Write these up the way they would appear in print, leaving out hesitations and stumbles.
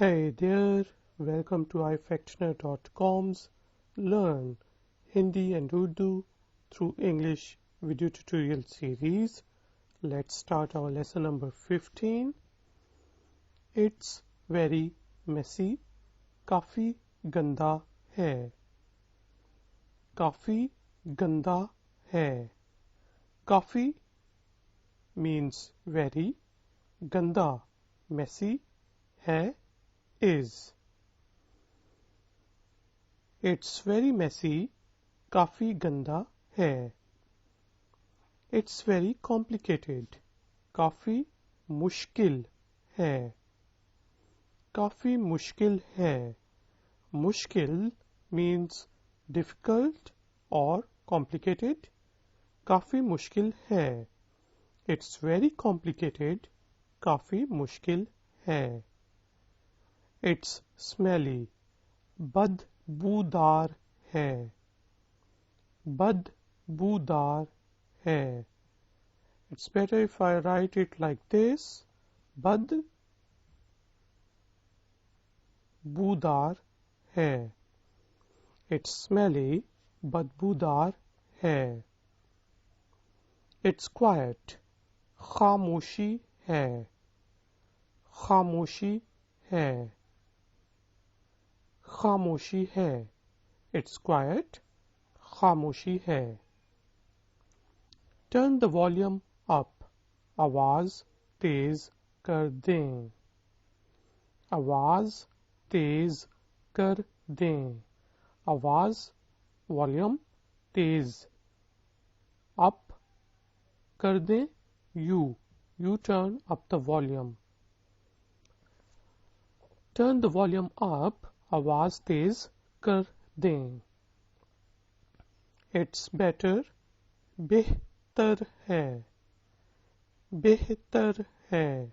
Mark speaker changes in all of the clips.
Speaker 1: Hey there, welcome to ifactioner.com's Learn Hindi and Urdu through English video tutorial series. Let's start our lesson number 15. It's very messy. काफी गंदा है. काफी गंदा है. काफी means very, ganda messy, hai is. It's very messy. काफी गंदा है. It's very complicated. काफी मुश्किल है. काफी मुश्किल है. मुश्किल means difficult or complicated. काफी मुश्किल है. It's very complicated. काफी मुश्किल है. It's smelly. बदबूदार है. बदबूदार है. It's better if I write it like this. बदबूदार है. It's smelly. बदबूदार है. It's quiet. खामोशी है. खामोशी है. खामोशी है. It's quiet. खामोशी है. Turn the volume up. आवाज तेज कर दें. आवाज तेज कर दें. आवाज वॉल्यूम तेज. अप कर दें. You turn up the volume. Turn the volume up. आवाज तेज कर दें. It's better. बेहतर है. बेहतर है.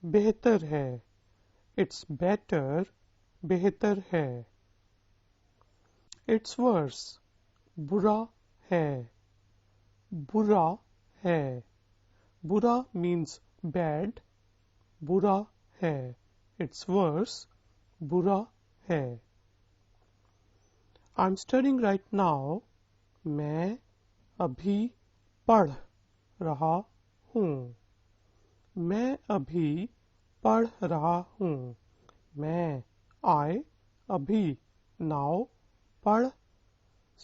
Speaker 1: बेहतर है. It's better. बेहतर है. It's worse. बुरा है. बुरा है. बुरा means bad. बुरा है. It's worse. बुरा है. I'm studying right now. मैं अभी पढ़ रहा हूँ. मैं अभी पढ़ रहा हूँ. मैं I अभी now पढ़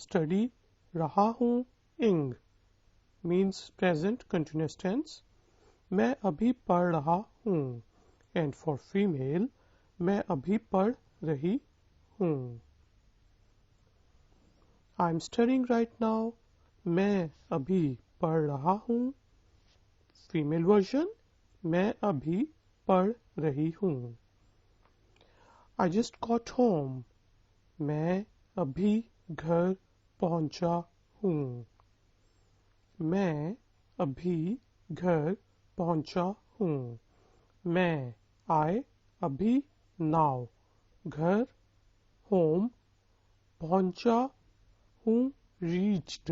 Speaker 1: study रहा हूँ. ing means present continuous tense. मैं अभी पढ़ रहा हूँ. And for female, मैं अभी पढ़ रही हूँ. I'm studying right now. मैं अभी पढ़ रहा हूँ. Female version, मैं अभी पढ़ रही हूँ. I just got home. मैं अभी घर पहुँचा हूँ. मैं अभी घर पहुँचा हूँ. मैं I अभी now घर home पहुँचा हूँ reached.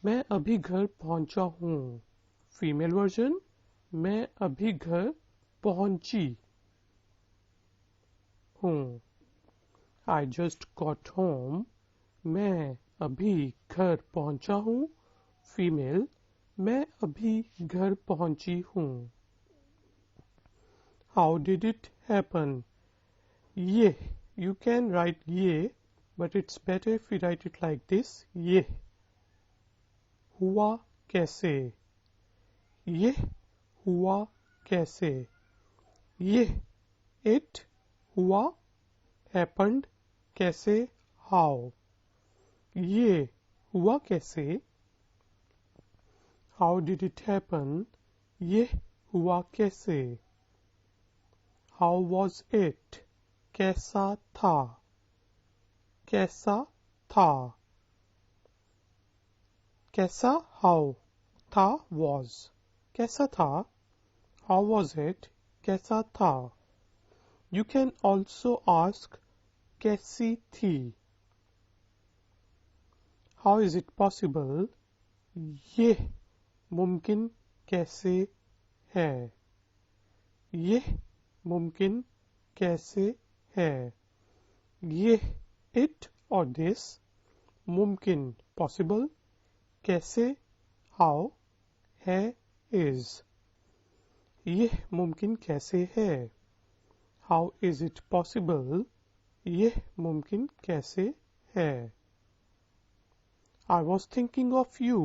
Speaker 1: मैं अभी घर पहुँचा हूँ. Female version, मैं अभी घर पहुँची हूँ. I just got home. मैं अभी घर पहुँचा हूँ. Female, मैं अभी घर पहुँची हूँ. How did it happen? ये. You can write ये, but it's better if we write it like this. ये. हुआ कैसे. ये हुआ कैसे. ये. It हुआ. Happened कैसे. How. ये हुआ कैसे. How did it happen? ये हुआ कैसे. How was it? कैसा था. कैसा था. कैसा how. था was. कैसा था. How was it? कैसा था. You can also ask कैसी थी. How is it possible? ये मुमकिन कैसे है. ये मुमकिन कैसे है। ये it और this मुमकिन possible कैसे how है is यह मुमकिन कैसे है। How is it possible यह मुमकिन कैसे है। I was thinking of you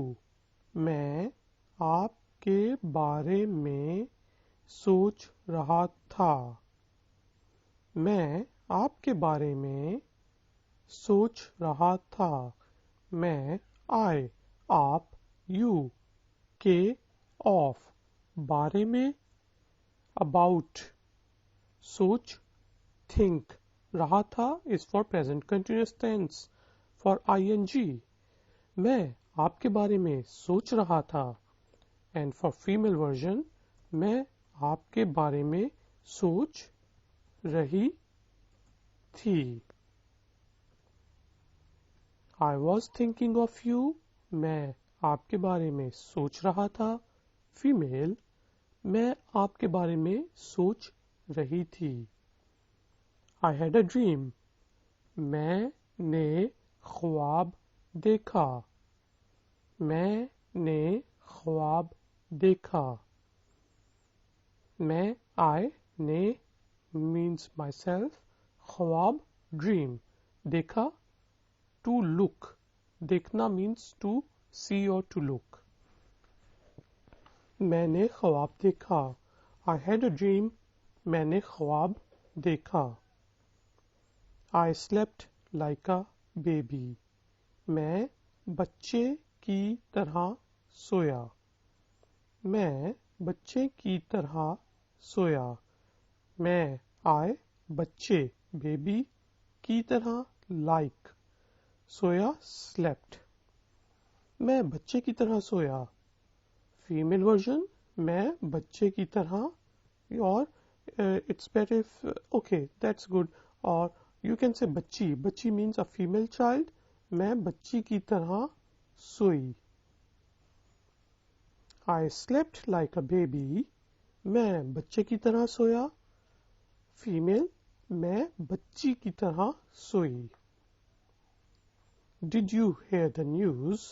Speaker 1: मैं आपके बारे में सोच रहा था। मैं आपके बारे में सोच रहा था। मैं I आप you के of बारे में about सोच think रहा था is for present continuous tense for ing मैं आपके बारे में सोच रहा था and for female version मैं आपके बारे में सोच रही थी। I was thinking of you मैं आपके बारे में सोच रहा था। फीमेल मैं आपके बारे में सोच रही थी। I had a dream मैंने ख्वाब देखा। मैंने ख्वाब देखा। मैं I ने means myself ख्वाब dream देखा to look देखना means to see or to look। मैंने ख्वाब देखा। I had a dream मैंने ख्वाब देखा। I slept like a baby मैं बच्चे की तरह सोया। मैं बच्चे की तरह सोया। मैं I बच्चे बेबी की तरह like सोया slept मैं बच्चे की तरह सोया। फीमेल वर्जन मैं बच्चे की तरह और it's better if okay that's good or you can say बच्ची बच्ची means a female child मैं बच्ची की तरह सोई। I slept like a baby मैं बच्चे की तरह सोया। फीमेल मैं बच्ची की तरह सोई। Did you hear the news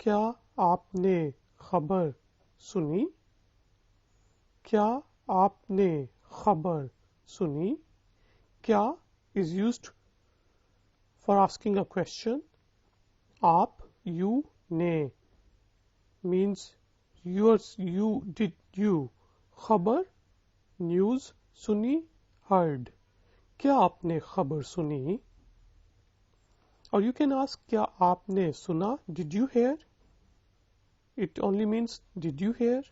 Speaker 1: क्या आपने खबर सुनी। क्या आपने खबर सुनी। क्या is used for asking a question। आप you ने means yours you did you खबर news सुनी heard क्या आपने खबर सुनी। or you can ask क्या आपने सुना did you hear it only means did you hear।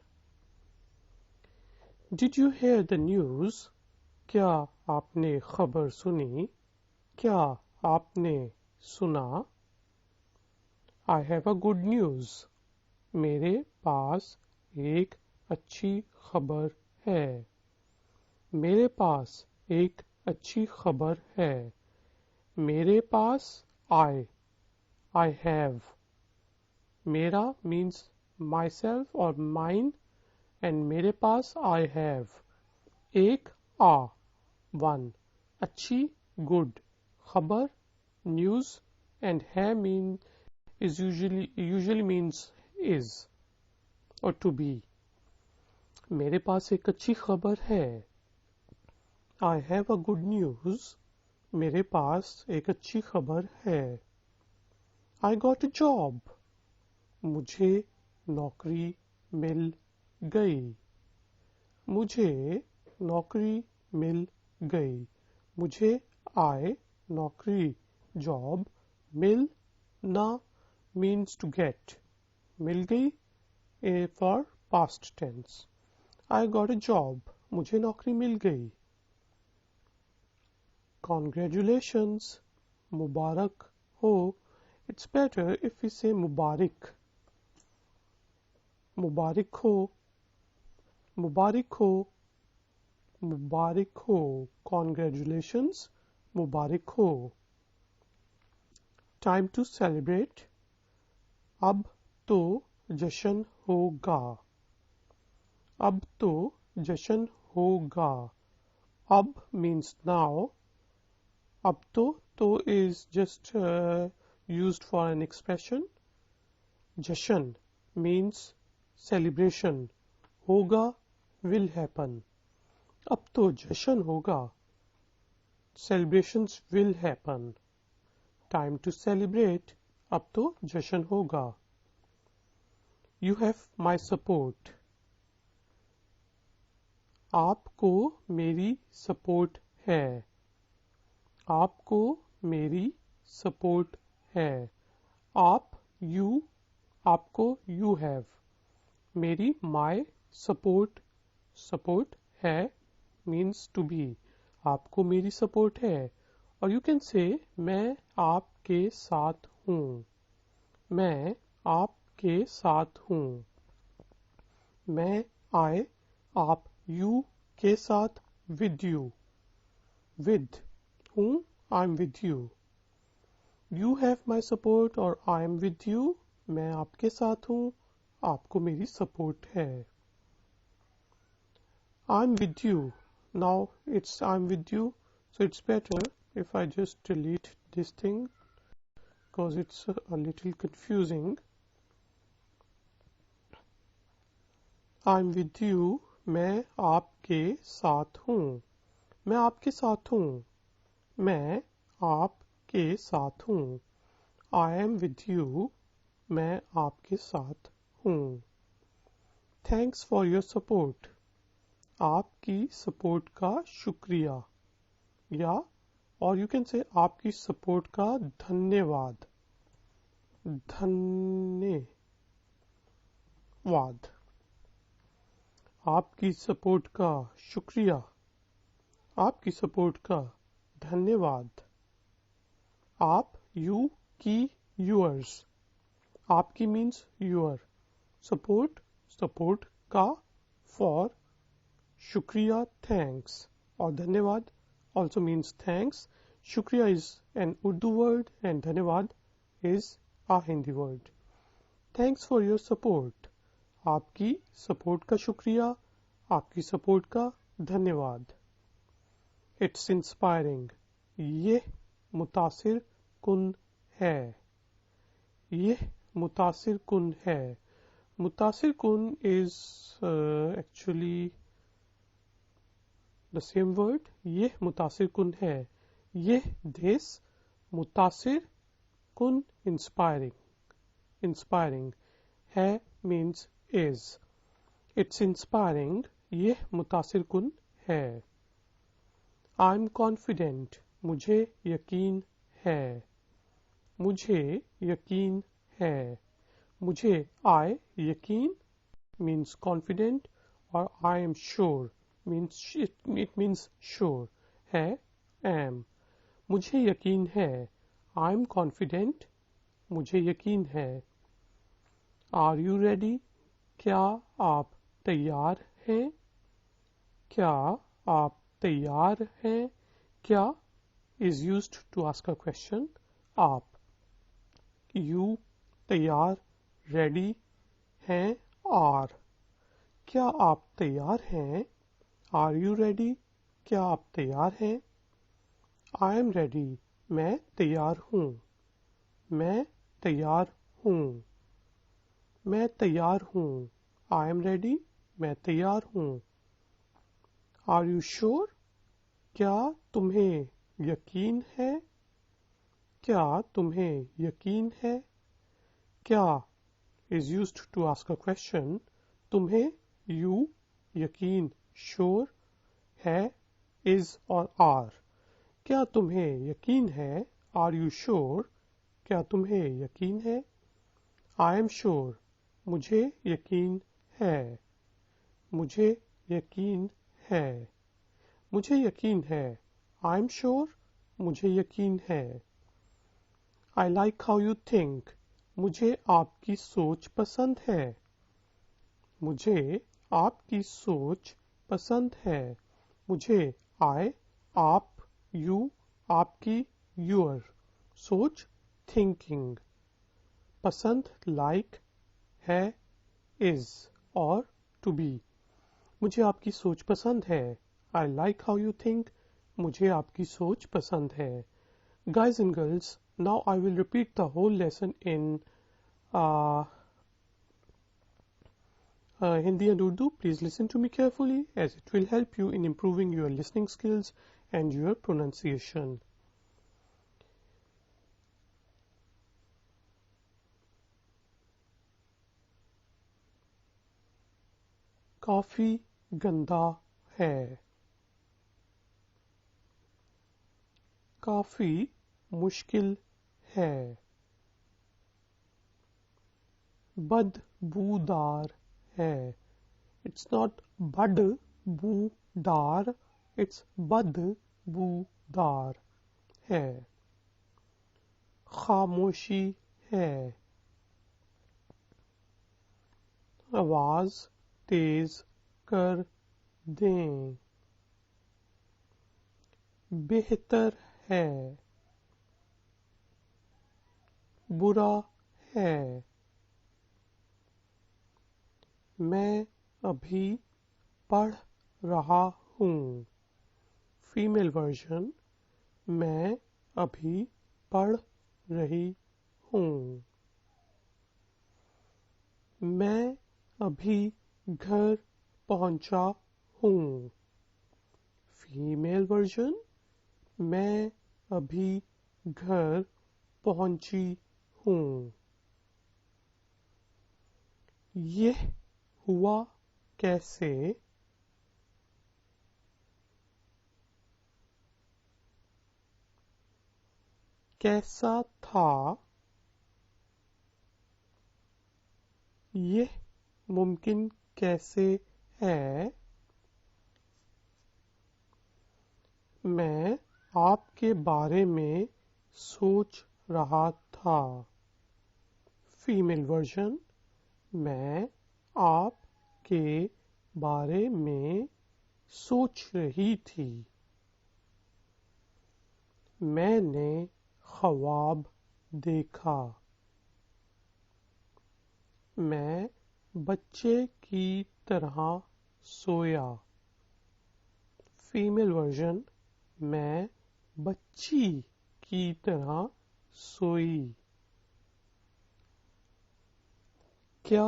Speaker 1: did you hear the news क्या आपने खबर सुनी। क्या आपने सुना। I have a good news मेरे पास एक अच्छी खबर है। मेरे पास एक अच्छी खबर है। मेरे पास I have मेरा means myself or mine and मेरे पास I have एक one अच्छी good खबर news and है mean is usually means is or to be। मेरे पास एक अच्छी खबर है। I have a good news मेरे पास एक अच्छी खबर है। I got a job मुझे नौकरी मिल गई। मुझे नौकरी मिल गई। मुझे नौकरी जॉब मिल ना means to get मिल गई for past tense। I got a job मुझे नौकरी मिल गई। Congratulations मुबारक हो it's better if we say मुबारक। मुबारक हो मुबारक हो मुबारक हो congratulations मुबारक हो। Time to celebrate अब तो जश्न होगा। अब तो जश्न होगा Ab means now. Ab to is just used for an expression. Jashan means celebration. Hoga will happen. Ab to jashan hoga. Celebrations will happen. Time to celebrate. Ab to jashan hoga. You have my support. आपको मेरी support है. आपको मेरी support है. आप you आपको you have. मेरी my support है मीन्स टू बी. आपको मेरी सपोर्ट है. और यू कैन से मैं आपके साथ हूँ. मैं आपके साथ हूँ. मैं आए आप यू के साथ विद यू. विद हूँ I am with you. You have my support और आई एम विद यू. मैं आपके साथ हूँ आपको मेरी सपोर्ट है. I am with you. Now it's I am with you, so it's better if I just delete this thing because it's a little confusing. I'm with you. मैं आपके साथ हूँ. मैं आपके साथ हूँ. मैं आपके साथ हूँ. I am with you. मैं आपके साथ हूँ. Thanks for your support. आपकी सपोर्ट का शुक्रिया. या और यू कैन से आपकी सपोर्ट का धन्यवाद. धन्यवाद. आपकी सपोर्ट का शुक्रिया. आपकी सपोर्ट का धन्यवाद. आप यू की यूअर्स. आपकी मीन्स यूअर. सपोर्ट का फॉर. शुक्रिया थैंक्स. और धन्यवाद also means thanks. Shukriya is an Urdu word and Dhanyawad is a Hindi word. Thanks for your support. आपकी सपोर्ट का शुक्रिया. आपकी सपोर्ट का धन्यवाद. It's inspiring. यह मुतासिर कुन है. यह मुतासिर कुन है. मुतासिर कुन is actually the same word. यह मुतासिर कुन है. यह this मुतासिर कुन inspiring है means is. It's inspiring. यह मुतासिर कुन है. I'm confident. मुझे यकीन है. मुझे यकीन है. मुझे I यकीन means confident और I am sure means it means sure है am. मुझे यकीन है. I am confident. मुझे यकीन है. Are you ready? क्या आप तैयार हैं? क्या आप तैयार हैं? क्या is used to ask a question. आप. You तैयार. Ready हैं. Are. क्या आप तैयार हैं? Are you ready? क्या आप तैयार हैं? I am ready. मैं तैयार हूँ. मैं तैयार हूँ. मैं तैयार हूँ. I am ready. मैं तैयार हूँ. Are you sure? क्या तुम्हें यकीन है? क्या तुम्हें यकीन है? क्या is used to ask a question. तुम्हें you यकीन sure है is और are. क्या तुम्हें यकीन है? Are you sure? क्या तुम्हें यकीन है? I am sure. मुझे यकीन है. मुझे यकीन है. मुझे यकीन है. I am sure. मुझे यकीन है. I like how you think. मुझे आपकी सोच पसंद है. मुझे आपकी सोच पसंद है. मुझे I आप you आपकी your सोच thinking. पसंद like है is और to be. मुझे आपकी सोच पसंद है. I like how you think. मुझे आपकी सोच पसंद है. Guys and girls, now I will repeat the whole lesson in uh, Hindi and Urdu. Please listen to me carefully as it will help you in improving your listening skills and your pronunciation. काफी गंदा है. काफी मुश्किल है. बदबूदार है. It's not बदबूदार, it's बदबूदार है. खामोशी है. आवाज तेज कर दें. बेहतर है. बुरा है. मैं अभी पढ़ रहा हूँ. Female version. मैं अभी पढ़ रही हूँ. मैं अभी घर पहुंचा हूँ. Female version. मैं अभी घर पहुंची हूँ. ये हुआ कैसे? कैसा था? यह मुमकिन कैसे है? मैं आपके बारे में सोच रहा था. Female version. मैं आपके बारे में सोच रही थी. मैंने ख्वाब देखा. मैं बच्चे की तरह सोया. Female version. मैं बच्ची की तरह सोई. क्या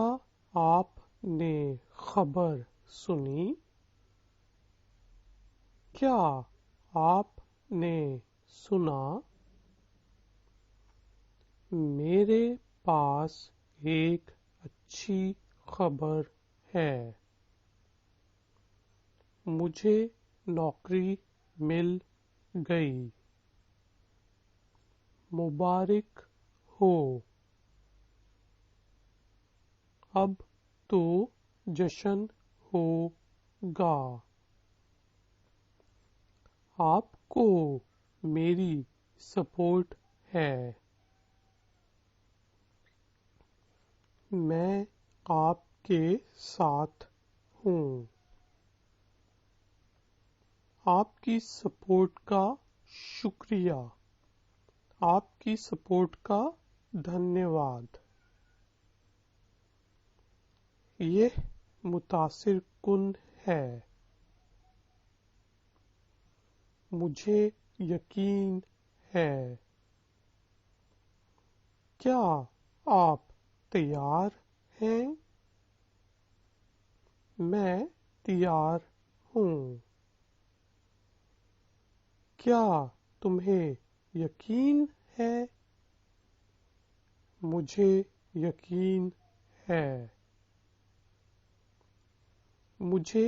Speaker 1: आपने खबर सुनी? क्या आपने सुना? मेरे पास एक अच्छी खबर है. मुझे नौकरी मिल गई. मुबारक हो. अब तो जश्न होगा. आपको मेरी सपोर्ट है. मैं आपके साथ हूँ. आपकी सपोर्ट का शुक्रिया. आपकी सपोर्ट का धन्यवाद. यह मुतासिर कुन है. मुझे यकीन है. क्या आप तैयार हैं? मैं तैयार हूँ. क्या तुम्हें यकीन है? मुझे यकीन है. मुझे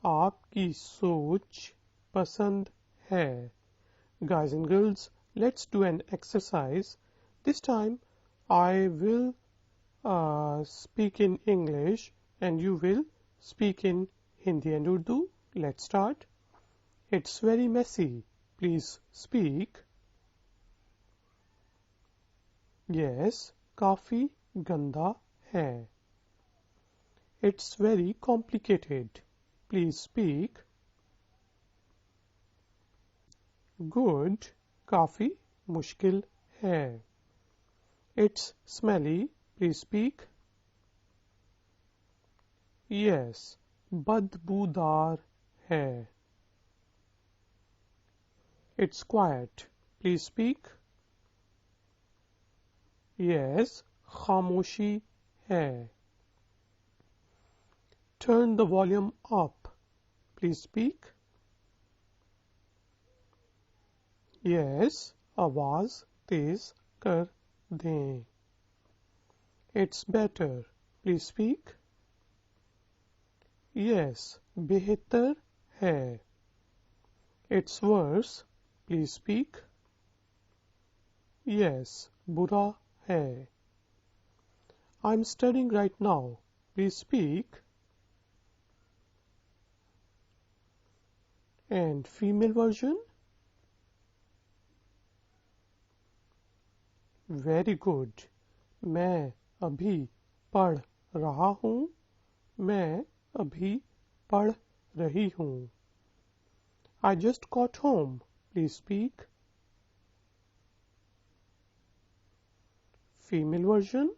Speaker 1: आपकी सोच पसंद है. Guys and girls, let's do an exercise. This time I will speak in English and you will speak in Hindi and Urdu. Let's start. It's very messy. Please speak. Yes, काफी गंदा है. It's very complicated. Please speak. Good, काफी मुश्किल है. It's smelly. Please speak. Yes, बदबूदार है. It's quiet. Please speak. Yes, खामोशी है. Turn the volume up. Please speak. Yes, आवाज तेज कर दें. It's better. Please speak. Yes, बेहतर है. It's worse. Please speak. Yes, बुरा है. I'm studying right now. Please speak. And female version? Very good. मैं अभी पढ़ रहा हूँ. मैं अभी पढ़ रही हूँ. I just got home. Please speak. Female version?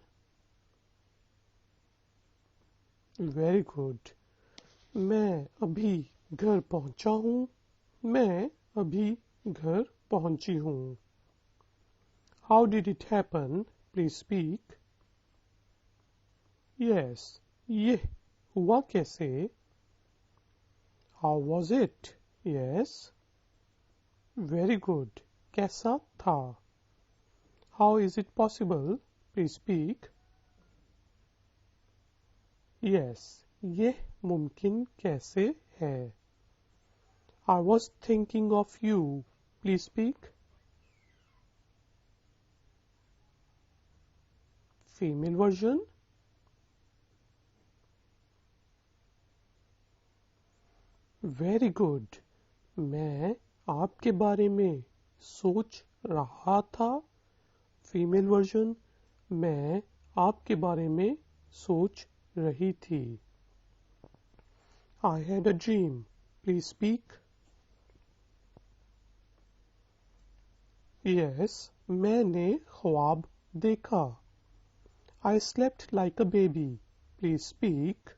Speaker 1: Very good. मैं अभी घर पहुंचा हूँ. मैं अभी घर पहुंची हूँ. How did it happen? Please speak. Yes. ये हुआ कैसे? How was it? Yes. Very good. कैसा था? How is it possible? Please speak. Yes. ये मुमकिन कैसे है? I was thinking of you. Please speak. Female version? Very good. मैं आपके बारे में सोच रहा था. Female version? मैं आपके बारे में सोच रही थी. I had a dream. Please speak. Yes, मैंने ख्वाब देखा. I slept like a baby. Please speak.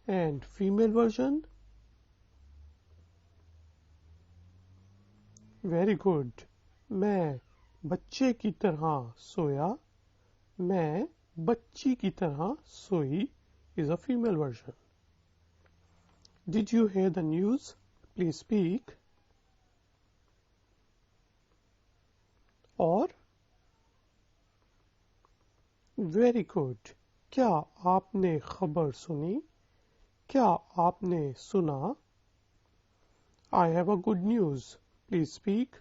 Speaker 1: And female version? Very good. मैं बच्चे की तरह सोया. मैं बच्ची की तरह सोई is a female version. Did you hear the news? Please speak. और Very good. क्या आपने खबर सुनी? क्या आपने सुना? I have a good news. Please speak.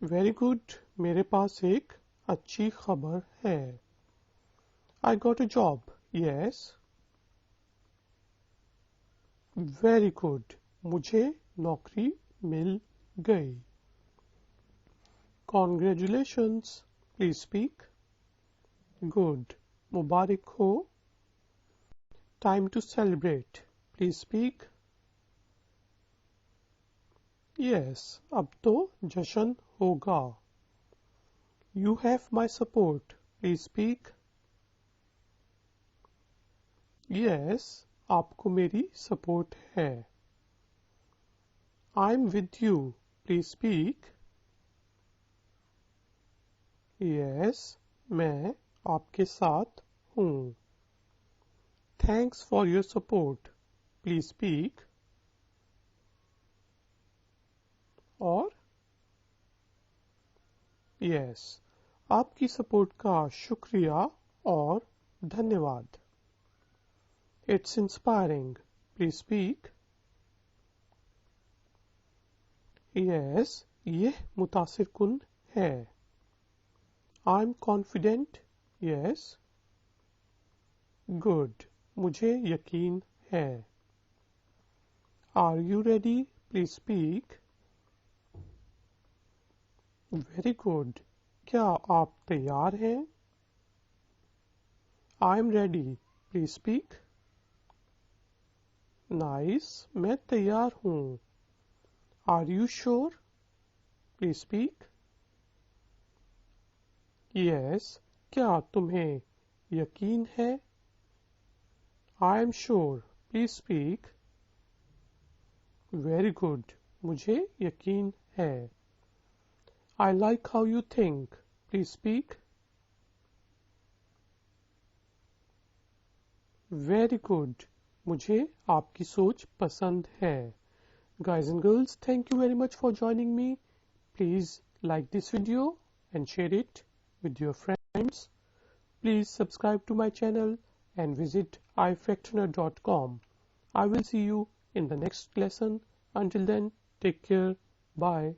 Speaker 1: Very good. मेरे पास एक अच्छी खबर है. I got a job. Yes. Very good. मुझे नौकरी मिल गई. Congratulations. Please speak. Good. मुबारक हो. Time to celebrate. Please speak. Yes. अब तो जश्न होगा. You have my support. Please speak. Yes. आपको मेरी सपोर्ट है. I'm with you. Please speak. Yes. मैं आपके साथ हूँ. Thanks for your support. Please speak. और Yes. आपकी सपोर्ट का शुक्रिया और धन्यवाद. It's inspiring. Please speak. Yes. यह मुतासिर कुन है. I'm confident. Yes. Good. मुझे यकीन है. Are you ready? Please speak. Very good. क्या आप तैयार हैं? I'm ready. Please speak. Nice. मैं तैयार हूँ. Are you sure? Please speak. Yes. क्या तुम्हें यकीन है? I am sure. Please speak. Very good. मुझे यकीन है. I like how you think. Please speak. Very good. मुझे आपकी सोच पसंद है. Guys and girls, thank you very much for joining me. Please like this video and share it with your friends. Please subscribe to my channel and visit ifactoner.com. I will see you in the next lesson. Until then, take care. Bye.